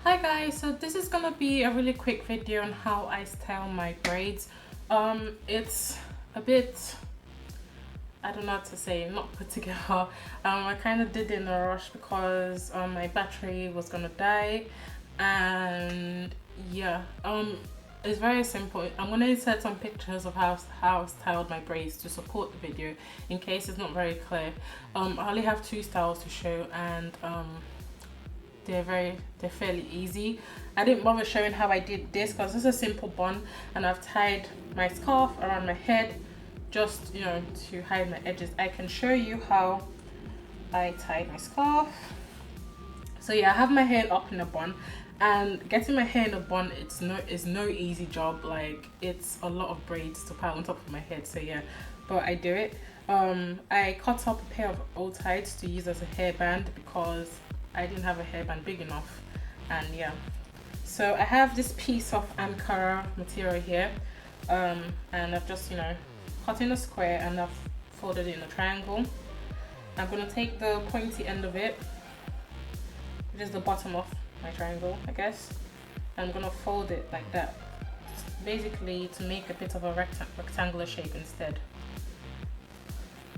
Hi guys, so this is gonna be a really quick video on how I style my braids. It's a bit, I don't know what to say, not put together. I kind of did it in a rush because my battery was gonna die, and yeah, it's very simple. I'm gonna insert some pictures of how I styled my braids to support the video in case it's not very clear. I only have two styles to show, and they're fairly easy. I didn't bother showing how I did this because this is a simple bun, and I've tied my scarf around my head just, you know, to hide my edges. I can show you how I tied my scarf. So yeah, I have my hair up in a bun, and getting my hair in a bun, is no easy job. Like, it's a lot of braids to pile on top of my head. So yeah, but I do it. I cut up a pair of old tights to use as a hairband because I didn't have a hairband big enough. And yeah, so I have this piece of Ankara material here, and I've just, you know, cut in a square and I've folded it in a triangle. I'm gonna take the pointy end of it, which is the bottom of my triangle, I guess. I'm gonna fold it like that, basically to make a bit of a rectangular shape instead.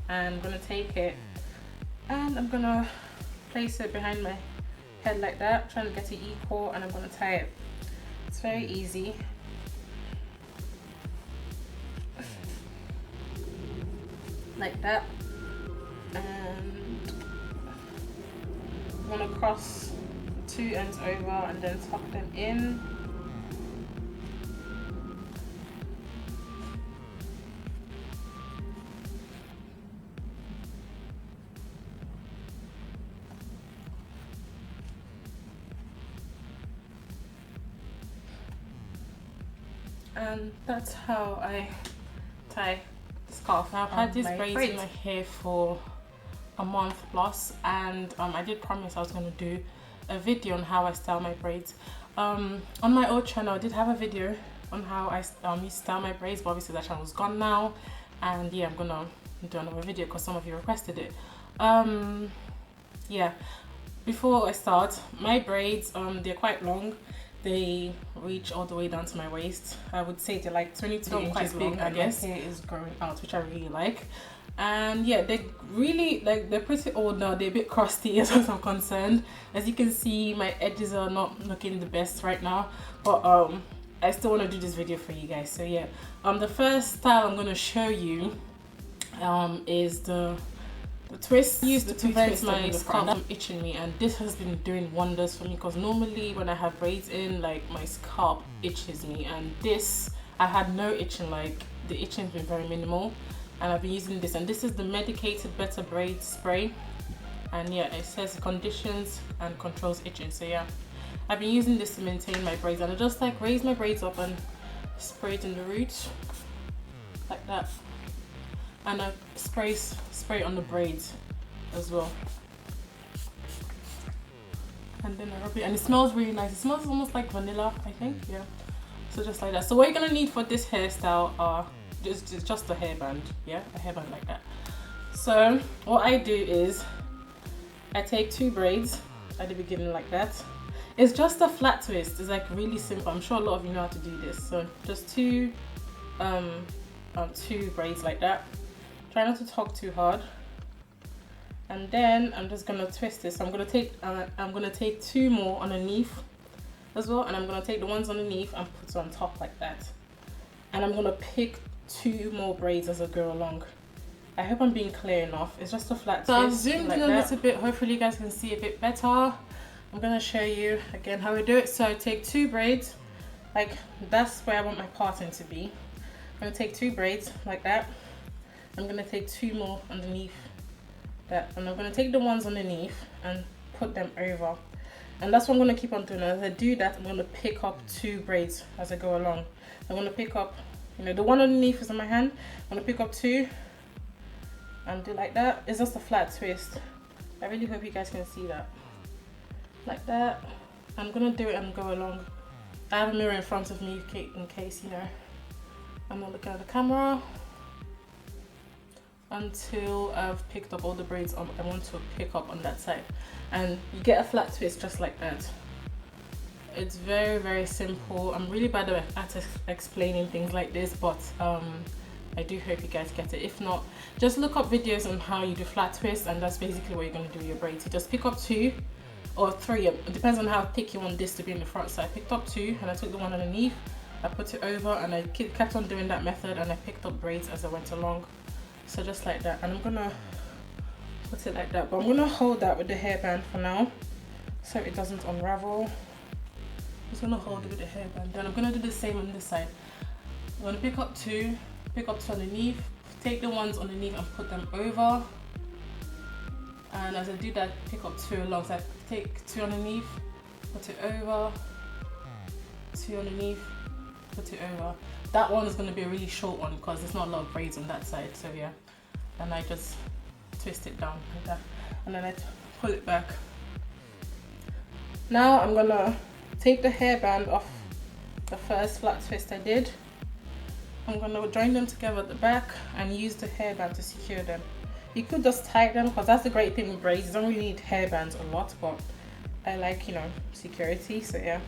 And I'm gonna take it and I'm gonna place it behind my head like that, trying to get it equal, and I'm gonna tie it. It's very easy. Like that. And I'm gonna cross two ends over and then tuck them in. And that's how I tie the scarf. Now, I've had these braids in my hair for a month plus, and I did promise I was going to do a video on how I style my braids. On my old channel I did have a video on how I used to style my braids, but obviously that channel's gone now, and yeah, I'm gonna do another video because some of you requested it. Yeah, before I start, my braids, they're quite long. They reach all the way down to my waist. I would say they're like 22 inches big, I guess. My hair is growing out, which I really like. And yeah, they're really, like, they're pretty old now. They're a bit crusty as far as I'm concerned. As you can see, my edges are not looking the best right now, but I still want to do this video for you guys. So yeah, the first style I'm going to show you is the twist used to prevent my scalp from itching me, and this has been doing wonders for me because normally when I have braids in, like, my scalp itches me, and this, I had no itching. Like, the itching's been very minimal, and I've been using this, and this is the medicated better braid spray, and yeah, it says conditions and controls itching. So yeah, I've been using this to maintain my braids, and I just like raise my braids up and spray it in the roots like that, and I spray on the braids as well, and then I rub it, and it smells really nice. It smells almost like vanilla, I think. Yeah, so just like that. So what you're gonna need for this hairstyle are just a hairband. Yeah, a hairband like that. So what I do is I take two braids at the beginning like that. It's just a flat twist. It's like really simple. I'm sure a lot of you know how to do this. So just two braids like that. Try not to tug too hard, and then I'm just gonna twist this. So I'm gonna take two more underneath as well, and I'm gonna take the ones underneath and put it on top like that. And I'm gonna pick two more braids as I go along. I hope I'm being clear enough. It's just a flat twist. So I've zoomed in a little bit. Hopefully you guys can see a bit better. I'm gonna show you again how we do it. So I take two braids, like that's where I want my parting to be. I'm gonna take two braids like that. I'm gonna take two more underneath that, and I'm gonna take the ones underneath and put them over, and that's what I'm gonna keep on doing. As I do that, I'm gonna pick up two braids as I go along. I'm gonna pick up, you know, the one underneath is in my hand. I'm gonna pick up two and do like that. It's just a flat twist. I really hope you guys can see that. Like that. I'm gonna do it and go along. I have a mirror in front of me in case, you know, I'm not looking at the camera, until I've picked up all the braids I want to pick up on that side, and you get a flat twist just like that. It's very, very simple. I'm really bad at explaining things like this, but I do hope you guys get it. If not, just look up videos on how you do flat twist, and that's basically what you're going to do your braids. You just pick up 2 or 3, it depends on how thick you want this to be in the front. So I picked up 2 and I took the one underneath, I put it over, and I kept on doing that method, and I picked up braids as I went along. So just like that, and I'm gonna put it like that, but I'm gonna hold that with the hairband for now so it doesn't unravel. I'm just gonna hold it with the hairband. Then I'm gonna do the same on this side. I'm gonna pick up 2 underneath, take the ones underneath and put them over. And as I do that, pick up 2 alongside. Take 2 underneath, put it over, 2 underneath, put it over. That one is gonna be a really short one because there's not a lot of braids on that side. So yeah, and I just twist it down like that, and then I pull it back. Now I'm gonna take the hairband off the first flat twist I did. I'm gonna join them together at the back and use the hairband to secure them. You could just tie them, because that's the great thing with braids. You don't really need hairbands a lot, but I like, you know, security. So yeah,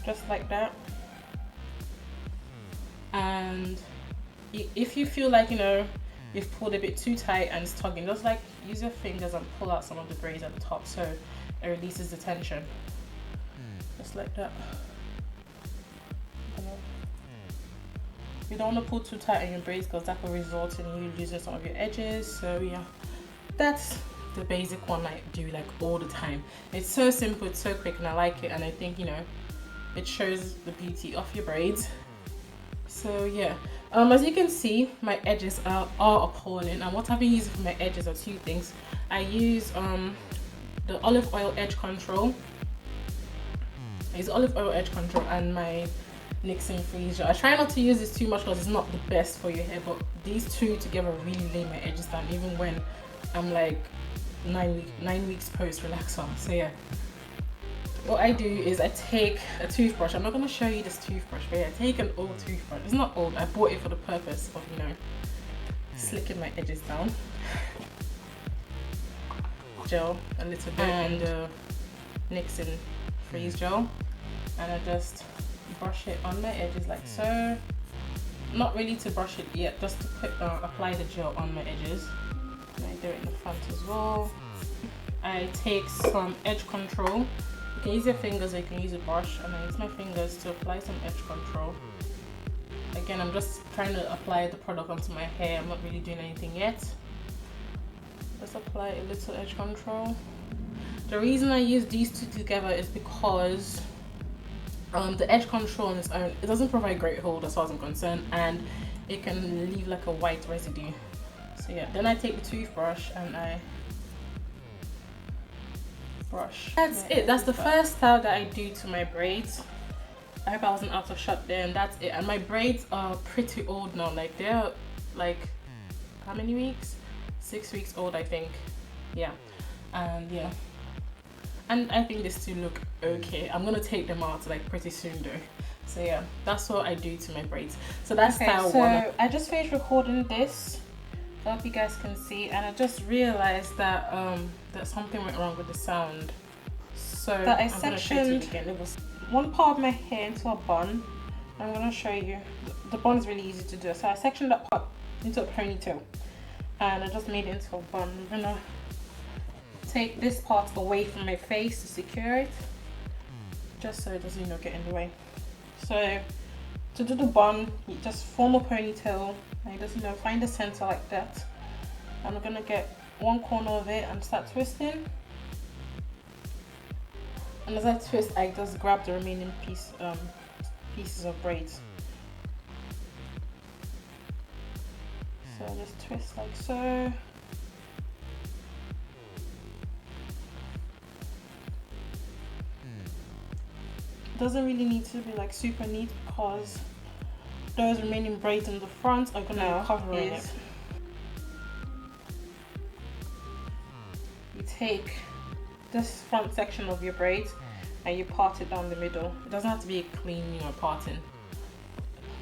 just like that. And if you feel like, you know, you've pulled a bit too tight and it's tugging, just like use your fingers and pull out some of the braids at the top so it releases the tension. Just like that. You don't want to pull too tight on your braids because that will result in you losing some of your edges. So yeah, that's the basic one I do like all the time. It's so simple, it's so quick, and I like it, and I think, you know, it shows the beauty of your braids. So yeah, as you can see, my edges are appalling, and what I've been using for my edges are 2 things. I use the olive oil edge control. I use olive oil edge control and my Nixon freeze gel. I try not to use this too much because it's not the best for your hair, but these 2 together really lay my edges down, even when I'm like 9 weeks post relaxer. So yeah, what I do is I take a toothbrush. I'm not going to show you this toothbrush, but yeah, I take an old toothbrush. It's not old, I bought it for the purpose of, you know, slicking my edges down. Gel a little bit, and Nixon freeze gel, and I just brush it on my edges like so. Not really to brush it yet, just to apply the gel on my edges. And I do it in the front as well. I take some edge control. You can use your fingers or you can use a brush, and I use my fingers to apply some edge control. Again, I'm just trying to apply the product onto my hair. I'm not really doing anything yet. Just apply a little edge control. The reason I use these 2 together is because the edge control on its own, it doesn't provide great hold as far as I'm concerned, and it can leave like a white residue. So yeah, then I take the toothbrush and I brush. That's it. That's the first style that I do to my braids. I hope I wasn't out of shot there, and that's it. And my braids are pretty old now. Like they're like, how many weeks? 6 weeks old, I think. Yeah, and yeah. And I think these 2 look okay. I'm gonna take them out like pretty soon though. So yeah, that's what I do to my braids. So that's style 1. So I just finished recording this. I hope you guys can see, and I just realized that that something went wrong with the sound. So that I sectioned again. It was one part of my hair into a bun. I'm gonna show you. The bun is really easy to do. So I sectioned that part into a ponytail, and I just made it into a bun. I'm gonna take this part away from my face to secure it, just so it doesn't, you know, get in the way. So to do the bun, you just form a ponytail, and you just, you know, find the center like that. And I'm gonna get one corner of it and start twisting. And as I twist, I just grab the remaining pieces of braids. So I just twist like so. Doesn't really need to be like super neat because those remaining braids in the front are gonna be covering it. You take this front section of your braids and you part it down the middle. It doesn't have to be a clean, you know, parting,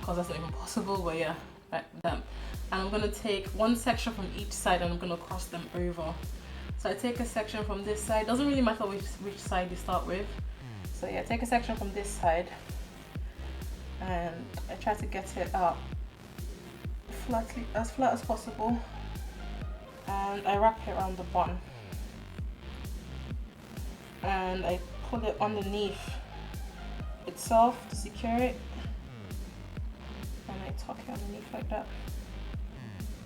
because that's not even possible, but yeah, like that. And I'm gonna take one section from each side and I'm gonna cross them over. So I take a section from this side. Doesn't really matter which side you start with. So yeah, take a section from this side and I try to get it up flatly, as flat as possible, and I wrap it around the bun and I pull it underneath itself to secure it, and I tuck it underneath like that.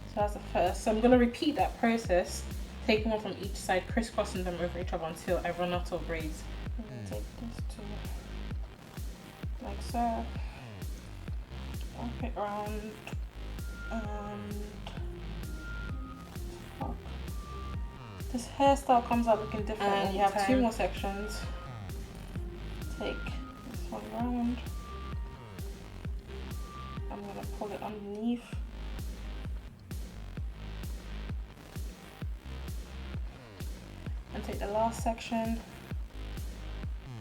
So that's the first. So I'm going to repeat that process, taking one from each side, crisscrossing them over each other until I run out of braids. I'm going to take this to like so, wrap it around and tuck. This hairstyle comes out looking different, and you have 2 more sections. Take this one round. I'm going to pull it underneath. And take the last section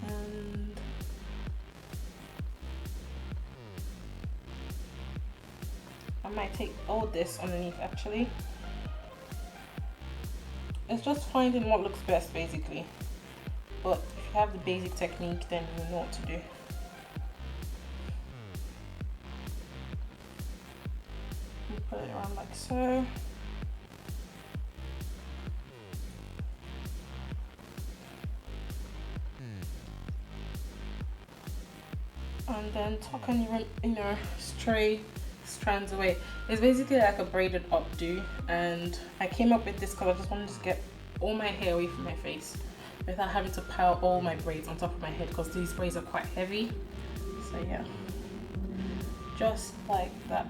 and I might take all this underneath actually. It's just finding what looks best basically, but if you have the basic technique then you know what to do. You put it around like so. And then tuck any stray strands away. It's basically like a braided updo, and I came up with this because I just wanted to get all my hair away from my face without having to pile all my braids on top of my head, because these braids are quite heavy. So yeah, just like that.